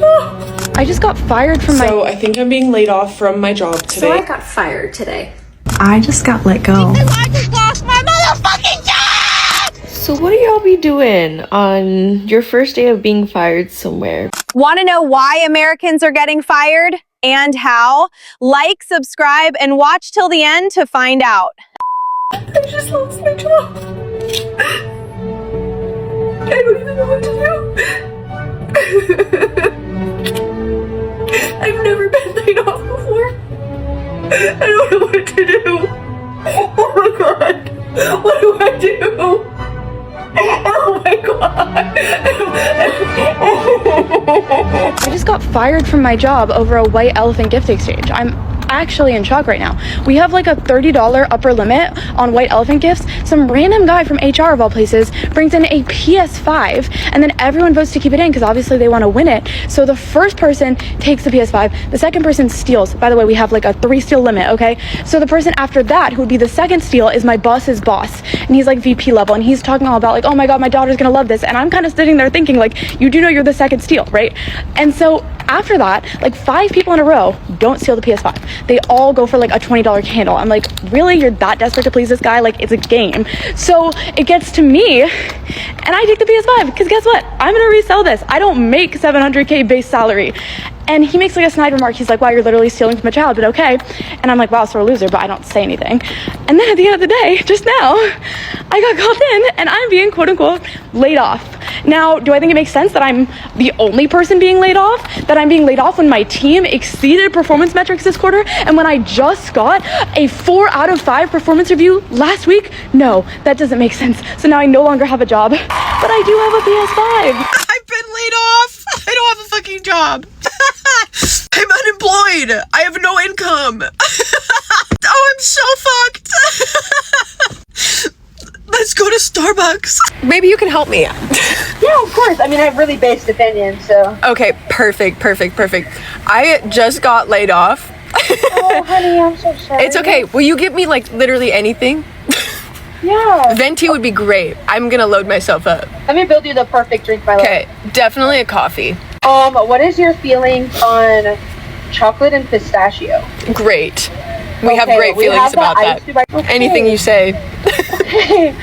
job. I just got fired from So I think I'm being laid off from my job today. So I got fired today. I just got let go. I just lost my motherfucking job! So what do y'all be doing on your first day of being fired somewhere? Want to know why Americans are getting fired and how? Like, subscribe, and watch till the end to find out. I just lost my job. I don't even know what to do. I've never been laid off before. I don't know what to do. Oh my god. What do I do? Oh my god. I just got fired from my job over a white elephant gift exchange. I'm actually in shock right now. We have like a $30 upper limit on white elephant gifts. Some random guy from HR of all places brings in a PS5 and then everyone votes to keep it in because obviously they want to win it. So the first person takes the PS5, the second person steals. By the way, we have like a 3 steal limit, okay? So the person after that who would be the second steal is my boss's boss, and he's like VP level, and he's talking all about like, oh my god, my daughter's gonna love this, and I'm kind of sitting there thinking like, you do know you're the second steal, right? And so after that, like 5 people in a row don't steal the PS5. They all go for like a $20 candle. I'm like, really? You're that desperate to please this guy? Like, it's a game. So it gets to me and I take the PS5 because guess what? I'm gonna resell this. I don't make $700K base salary. And he makes like a snide remark. He's like, wow, you're literally stealing from a child, but okay. And I'm like, wow, sore loser, but I don't say anything. And then at the end of the day, just now, I got called in and I'm being quote unquote laid off. Now, do I think it makes sense that I'm the only person being laid off? That I'm being laid off when my team exceeded performance metrics this quarter and when I just got a 4 out of 5 performance review last week? No, that doesn't make sense. So now I no longer have a job, but I do have a PS5. I've been laid off. I don't have a fucking job. I'm unemployed. I have no income. Oh, I'm so fucked. Let's go to Starbucks. Maybe you can help me. Yeah, of course. I mean, I have really based opinions, so. Okay, perfect. I just got laid off. Oh, honey, I'm so sorry. It's okay. Will you give me like literally anything? Yeah. Venti would be great. I'm gonna load myself up. Let me build you the perfect drink, my love. Okay, definitely a coffee. What is your feelings on chocolate and pistachio? Great. We have Okay, great we feelings have the about that. ice cream. Okay. Anything you say. Okay.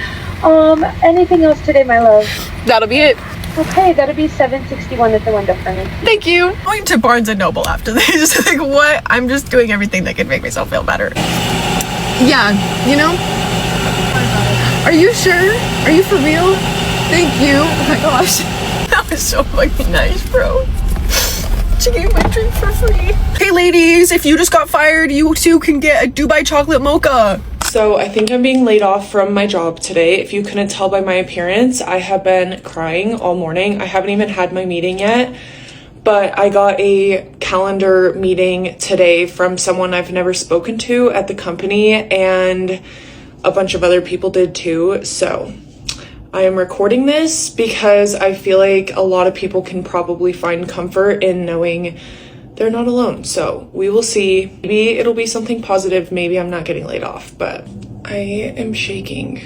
Anything else today, my love? That'll be it. Okay, that'll be $7.61 at the window for me. Thank you. I'm going to Barnes & Noble after this. Like, what? I'm just doing everything that can make myself feel better. Yeah, you know? Are you sure? Are you for real? Thank you. Oh my gosh. That was so fucking nice, bro. She gave my drink for free. Hey ladies, if you just got fired, you too can get a Dubai chocolate mocha. So I think I'm being laid off from my job today. If you couldn't tell by my appearance, I have been crying all morning. I haven't even had my meeting yet, but I got a calendar meeting today from someone I've never spoken to at the company, and a bunch of other people did too. So I am recording this because I feel like a lot of people can probably find comfort in knowing they're not alone. So we will see. Maybe it'll be something positive. Maybe I'm not getting laid off, but I am shaking.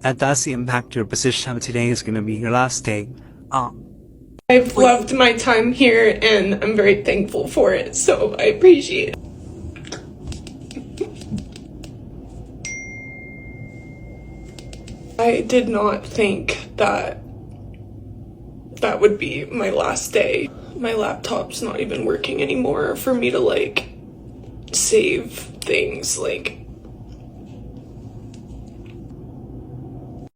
That does impact your position. Today is going to be your last day. I've loved my time here and I'm very thankful for it. So I appreciate it. I did not think that that would be my last day. My laptop's not even working anymore for me to like save things. Like,